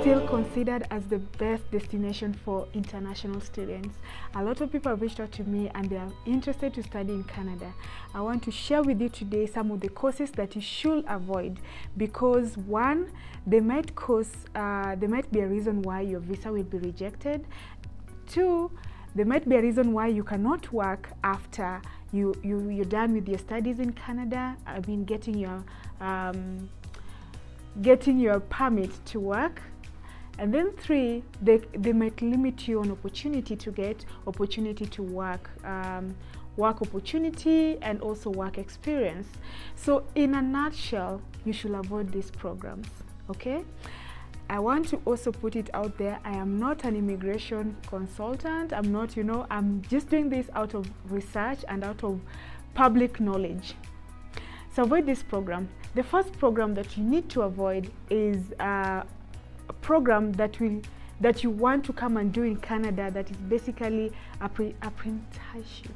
still considered as the best destination for international students. A lot of people have reached out to me and they are interested to study in Canada. I want to share with you today some of the courses that you should avoid, because one, they might be a reason why your visa will be rejected. Two, there might be a reason why you cannot work after you're done with your studies in Canada. I mean, getting your permit to work. And then three, they might limit you on opportunity to work, work opportunity and also work experience. So in a nutshell, you should avoid these programs, okay? I want to also put it out there, I am not an immigration consultant. I'm not, I'm just doing this out of research and out of public knowledge. So avoid this program. The first program that you need to avoid is a program that you want to come and do in Canada, that is basically a apprenticeship.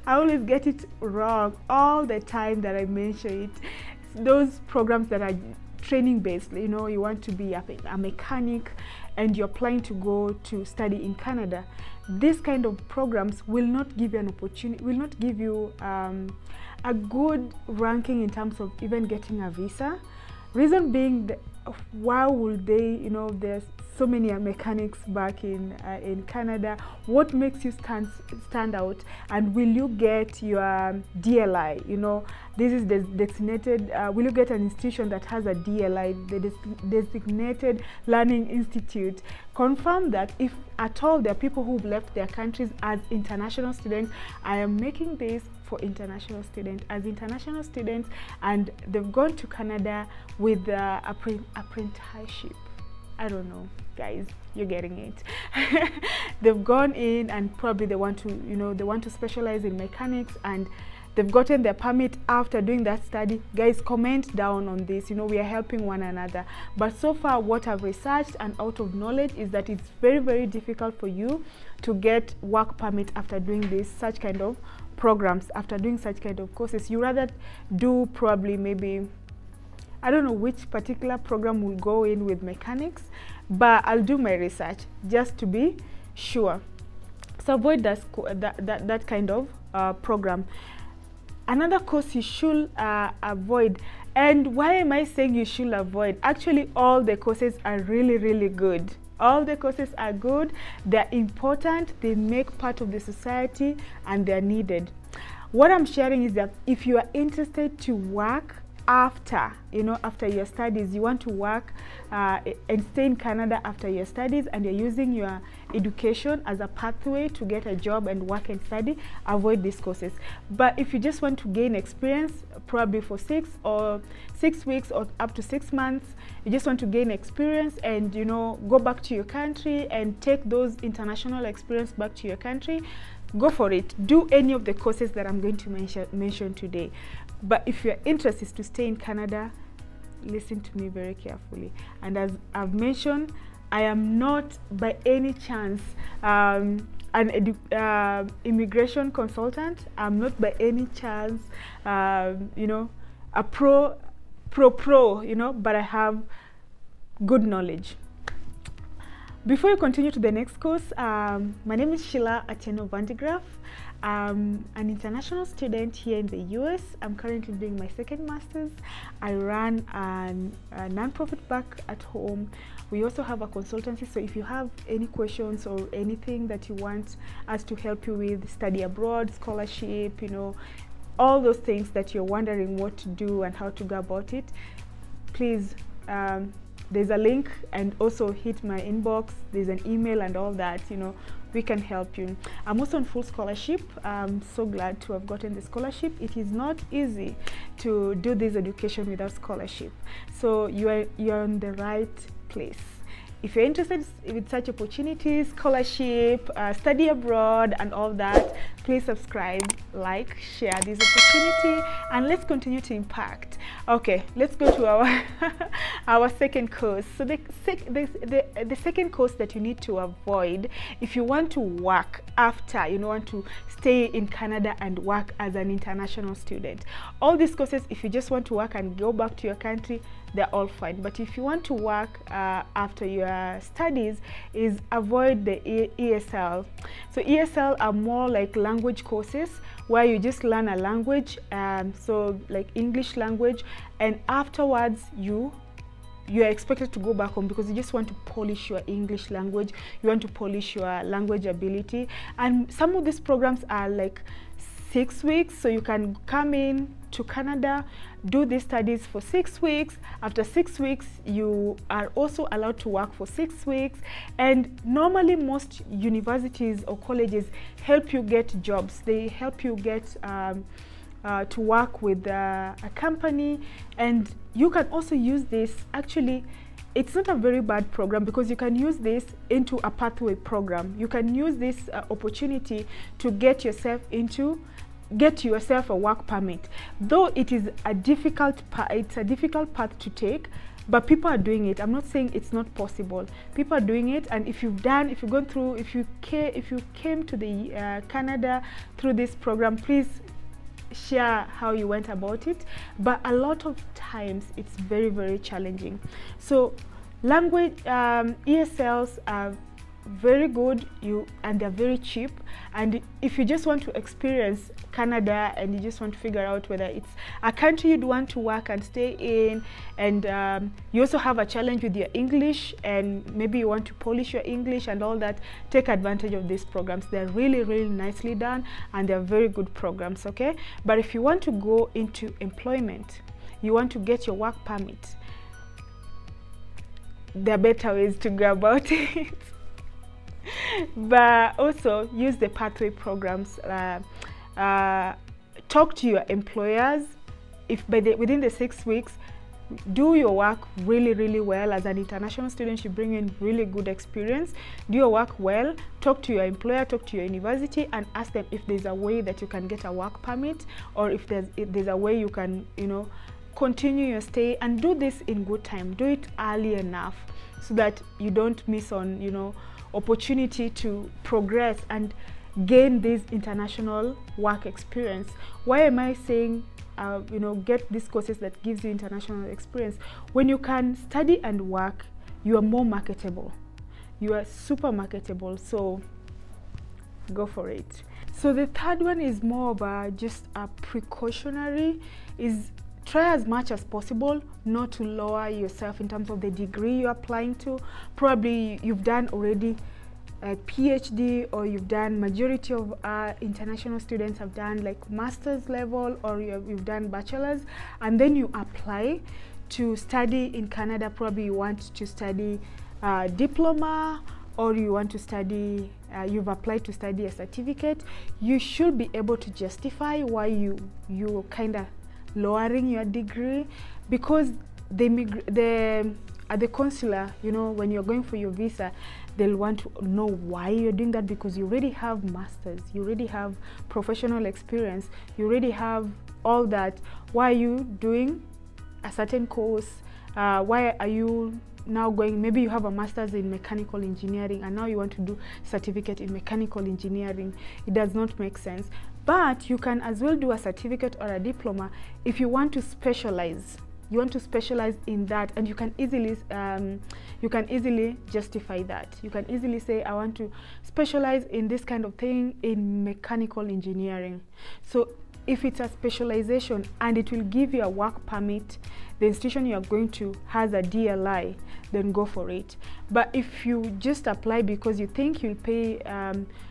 I always get it wrong all the time that I mention it. It's those programs that are training based, you want to be a mechanic and you're planning to go to study in Canada. This kind of programs will not give you an opportunity, will not give you a good ranking in terms of even getting a visa. Reason being that why would they, there's so many mechanics back in Canada. What makes you stand out? And will you get your DLI? This is the designated, will you get an institution that has a DLI, the Designated Learning Institute? Confirm that if at all there are people who've left their countries as international students. I am making this for international students, as international students, and they've gone to Canada with apprenticeship. I don't know, guys, you're getting it. They've gone in and probably they want to specialize in mechanics, and they've gotten their permit after doing that study. Guys, comment down on this. We are helping one another. But so far, what I've researched and out of knowledge is that it's very, very difficult for you to get work permit after doing such kind of programs, after doing such kind of courses. You rather do probably maybe, I don't know which particular program will go in with mechanics, but I'll do my research just to be sure. So avoid that kind of program. Another course you should avoid, and why am I saying you should avoid? Actually, all the courses are really, really good. All the courses are good, they're important, they make part of the society, and they're needed. What I'm sharing is that if you are interested to work after your studies, you want to work and stay in Canada after your studies, and you're using your education as a pathway to get a job and work and study, avoid these courses. But if you just want to gain experience, probably for 6 weeks or up to 6 months, you just want to gain experience and go back to your country and take those international experience back to your country, go for it. Do any of the courses that I'm going to mention today. But if your interest is to stay in Canada, listen to me very carefully. And as I've mentioned, I am not by any chance an immigration consultant. I'm not by any chance, a pro, but I have good knowledge. Before you continue to the next course, my name is Sheila Atieno Vandegraff. I'm an international student here in the US. I'm currently doing my second master's. I run a non-profit back at home. We also have a consultancy, so if you have any questions or anything that you want us to help you with, study abroad, scholarship, all those things that you're wondering what to do and how to go about it, please, there's a link, and also hit my inbox. There's an email and all that, we can help you. I'm also on full scholarship. I'm so glad to have gotten the scholarship. It is not easy to do this education without scholarship. So you're in the right place. If you're interested in such opportunities, scholarship, study abroad and all that, please subscribe, like, share this opportunity, and let's continue to impact. Okay, let's go to our our second course. So the second course that you need to avoid if you want to work after, want to stay in Canada and work as an international student. All these courses, if you just want to work and go back to your country, they're all fine. But if you want to work after your studies, is avoid the ESL. So ESL are more like language courses where you just learn a language, so like English language, and afterwards you are expected to go back home because you just want to polish your English language, you want to polish your language ability. And some of these programs are like 6 weeks, so you can come in to Canada, do these studies for 6 weeks. After 6 weeks, you are also allowed to work for 6 weeks. And normally most universities or colleges help you get jobs. They help you get to work with a company, and you can also use this. Actually, it's not a very bad program because you can use this into a pathway program. You can use this opportunity to get yourself a work permit. Though it is a difficult path to take, but people are doing it. I'm not saying it's not possible. People are doing it, and if you came to the Canada through this program, please share how you went about it. But a lot of times it's very, very challenging. So language ESLs are very good, and they're very cheap. And if you just want to experience Canada and you just want to figure out whether it's a country you'd want to work and stay in, and you also have a challenge with your English and maybe you want to polish your English and all that, take advantage of these programs. They're really, really nicely done, and they're very good programs, okay? But if you want to go into employment, you want to get your work permit, there are better ways to go about it. But also use the pathway programs. Talk to your employers. If within the 6 weeks, do your work really, really well. As an international student, you bring in really good experience. Do your work well. Talk to your employer, talk to your university, and ask them if there's a way that you can get a work permit, or if there's a way you can, continue your stay. And do this in good time. Do it early enough so that you don't miss on, opportunity to progress and gain this international work experience. Why am I saying get these courses that gives you international experience? When you can study and work, you are more marketable. You are super marketable, so go for it. So the third one is more of just a precautionary, is try as much as possible not to lower yourself in terms of the degree you're applying to. Probably you've done already a PhD, or you've done, majority of international students have done like master's level, or you've done bachelor's, and then you apply to study in Canada. Probably you want to study diploma, or you want to study, you've applied to study a certificate. You should be able to justify why you kind of lowering your degree, because at the consular, when you're going for your visa, they'll want to know why you're doing that, because you already have masters, you already have professional experience, you already have all that. Why are you doing a certain course? Why are you now going, maybe you have a master's in mechanical engineering and now you want to do certificate in mechanical engineering? It does not make sense. But you can as well do a certificate or a diploma if you want to specialize. You want to specialize in that, and you can easily justify that. You can easily say, I want to specialize in this kind of thing in mechanical engineering. So if it's a specialization and it will give you a work permit, the institution you are going to has a DLI, then go for it. But if you just apply because you think you'll pay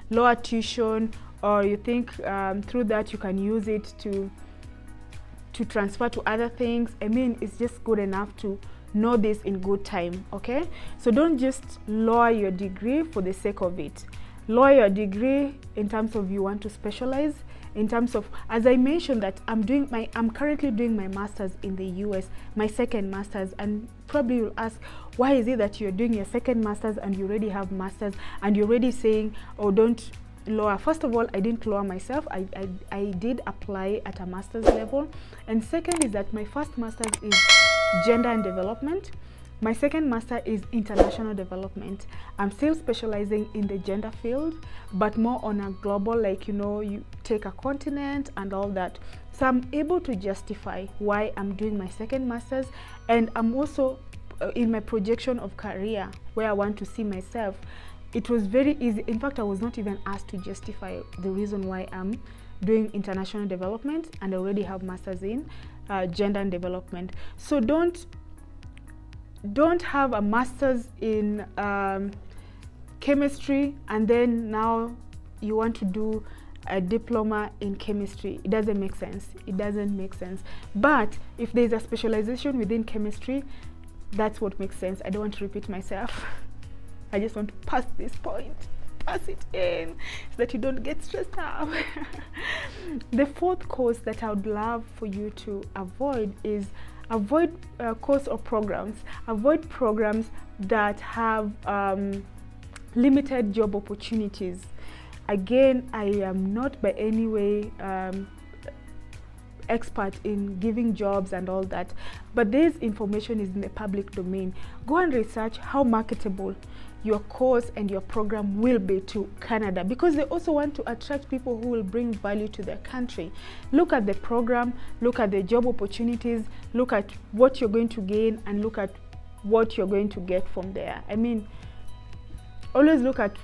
lower tuition, or you think through that you can use it to transfer to other things, I mean, it's just good enough to know this in good time, okay? So don't just lower your degree for the sake of it. Lower your degree in terms of you want to specialize, in terms of, as I mentioned, that I'm currently doing my master's in the US, my second master's, and probably you'll ask, why is it that you're doing your second master's and you already have master's, and you're already saying, oh, don't lower? First of all, I didn't lower myself. I did apply at a master's level. And second is that my first master's is gender and development. My second master is international development. I'm still specializing in the gender field, but more on a global, like, you know, you take a continent and all that. So I'm able to justify why I'm doing my second master's, and I'm also in my projection of career where I want to see myself. It was very easy. In fact, I was not even asked to justify the reason why I'm doing international development, and I already have masters in gender and development. So don't have a master's in chemistry and then now you want to do a diploma in chemistry. It doesn't make sense. It doesn't make sense. But if there's a specialization within chemistry, that's what makes sense. I don't want to repeat myself. I just want to pass this point, pass it in, so that you don't get stressed out. The fourth course that I would love for you to avoid is avoid course or programs. Avoid programs that have limited job opportunities. Again, I am not by any way expert in giving jobs and all that, but this information is in the public domain. Go and research how marketable your course and your program will be to Canada, because they also want to attract people who will bring value to their country. Look at the program, look at the job opportunities, look at what you're going to gain, and look at what you're going to get from there. I mean, always look at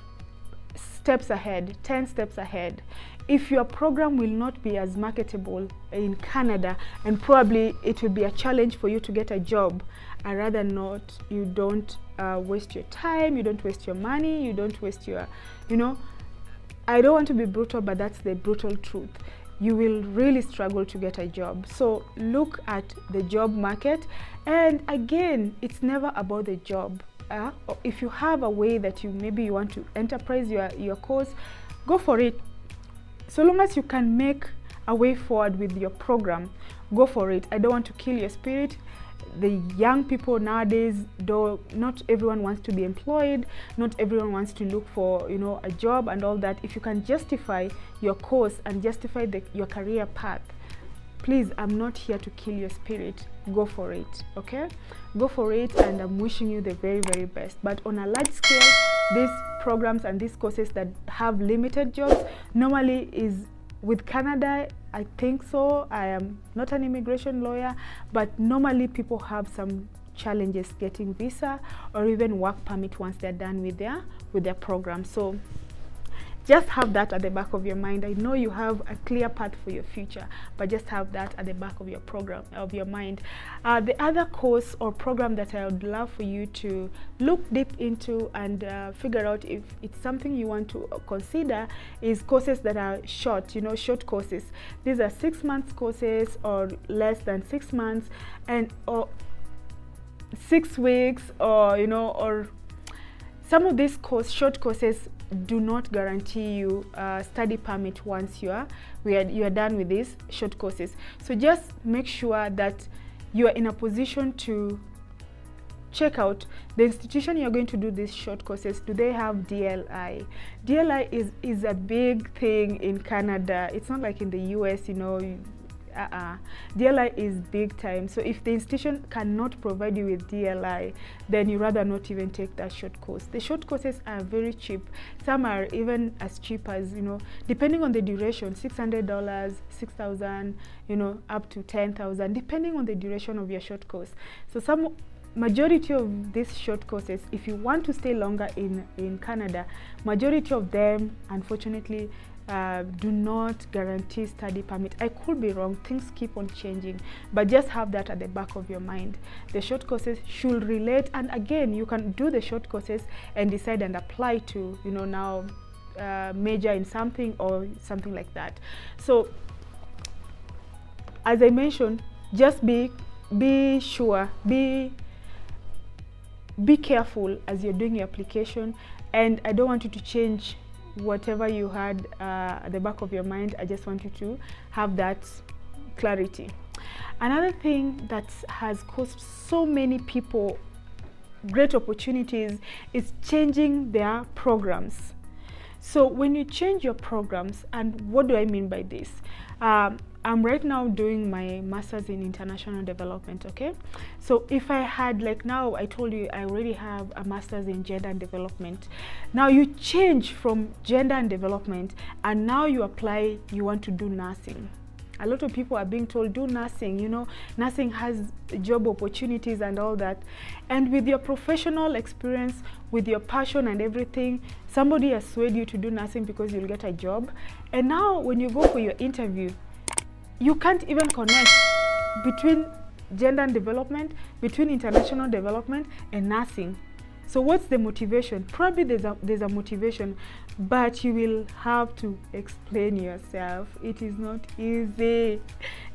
steps ahead, 10 steps ahead. If your program will not be as marketable in Canada, and probably it will be a challenge for you to get a job, I rather not, you don't waste your time, you don't waste your money, you don't waste your, you know, I don't want to be brutal, but that's the brutal truth. You will really struggle to get a job. So look at the job market, and again, it's never about the job. If you have a way that maybe you want to enterprise your course, go for it. So long as you can make a way forward with your program, go for it. I don't want to kill your spirit. The young people nowadays, though not everyone wants to be employed, not everyone wants to look for, you know, a job and all that. If you can justify your course and justify your career path, please, I'm not here to kill your spirit. Go for it, okay? Go for it, and I'm wishing you the very, very best. But on a large scale, these programs and these courses that have limited jobs normally is with Canada. I think so. I am not an immigration lawyer, but normally people have some challenges getting visa or even work permit once they're done with their program. So just have that at the back of your mind. I know you have a clear path for your future, but just have that at the back of your program, of your mind. The other course or program that I would love for you to look deep into and figure out if it's something you want to consider is courses that are short, you know, short courses. These are 6 months courses or less than 6 months, and or 6 weeks, or, you know, or some of these short courses do not guarantee you a study permit once you are done with these short courses. So just make sure that you are in a position to check out the institution you're going to do these short courses. Do they have DLI? DLI is a big thing in Canada. It's not like in the US, you know. DLI is big time. So if the institution cannot provide you with DLI, then you rather not even take that short course. The short courses are very cheap. Some are even as cheap as, you know, depending on the duration, $600, $6,000, you know, up to $10,000, depending on the duration of your short course. So majority of these short courses, if you want to stay longer in Canada, majority of them, unfortunately, do not guarantee study permit. I could be wrong, things keep on changing, but just have that at the back of your mind. The short courses should relate, and again, you can do the short courses and decide and apply to, you know, now major in something or something like that. So as I mentioned, just be sure, be careful as you're doing your application, and I don't want you to change whatever you had at the back of your mind. I just want you to have that clarity. Another thing that has caused so many people great opportunities is changing their programs. So when you change your programs, and what do I mean by this? I'm right now doing my master's in international development. Okay, so if I had, like, now I told you I already have a master's in gender and development. Now you change from gender and development and now you apply, you want to do nursing. A lot of people are being told, do nursing, you know, nursing has job opportunities and all that. And with your professional experience, with your passion and everything, somebody has swayed you to do nursing because you'll get a job. And now when you go for your interview, you can't even connect between gender and development, between international development and nursing. So what's the motivation? Probably there's a motivation, but you will have to explain yourself. It is not easy.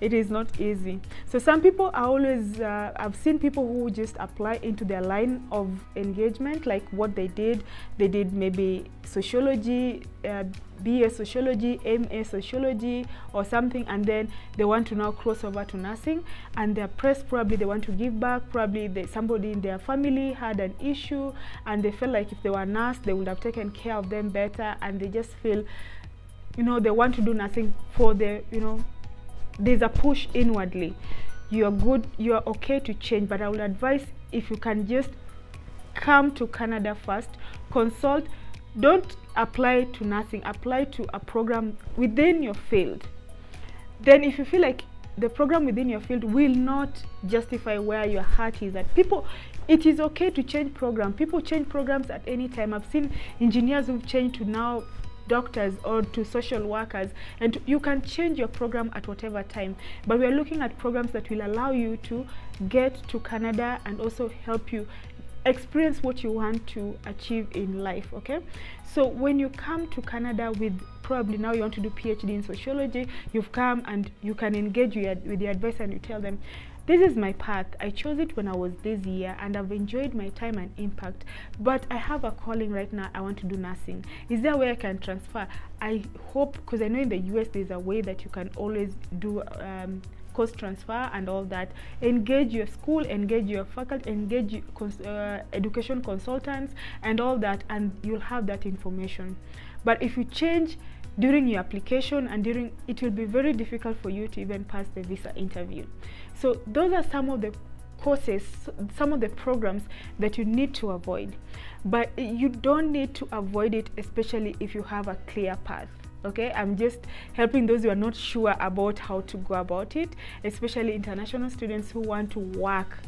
It is not easy. So some people are always, I've seen people who just apply into their line of engagement, like what they did maybe sociology, BA sociology, MA sociology or something, and then they want to now cross over to nursing, and they're pressed, probably they want to give back, probably somebody in their family had an issue and they felt like if they were nurse they would have taken care of them better, and they just feel, you know, they want to do nursing for the, you know, there's a push inwardly. You're good, you're okay to change, but I would advise, if you can just come to Canada first, consult. Don't apply to nursing, apply to a program within your field. Then if you feel like the program within your field will not justify where your heart is at, people, it is okay to change program. People change programs at any time. I've seen engineers who've changed to now doctors or to social workers, and you can change your program at whatever time, but we're looking at programs that will allow you to get to Canada and also help you experience what you want to achieve in life. Okay, so when you come to Canada with, probably now you want to do PhD in sociology, you've come and you can engage with the advisor and you tell them, this is my path, I chose it when I was this year and I've enjoyed my time and impact, but I have a calling right now, I want to do nursing. Is there a way I can transfer? I hope, because I know in the US there's a way that you can always do course transfer and all that. Engage your school, engage your faculty, engage education consultants and all that, and you'll have that information. But if you change during your application and during, it will be very difficult for you to even pass the visa interview. So those are some of the courses, some of the programs that you need to avoid, but you don't need to avoid it, especially if you have a clear path. Okay, I'm just helping those who are not sure about how to go about it, especially international students who want to work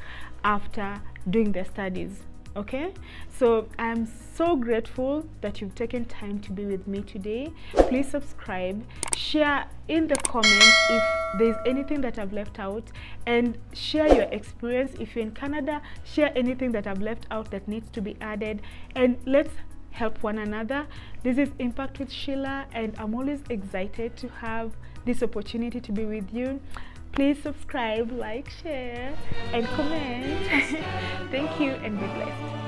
after doing their studies. Okay, so I'm so grateful that you've taken time to be with me today. Please subscribe, share in the comments if there's anything that I've left out, and share your experience. If you're in Canada, share anything that I've left out that needs to be added, and let's help one another. This is Impact with Sheila, and I'm always excited to have this opportunity to be with you. Please subscribe, like, share, and comment. Thank you, and be blessed.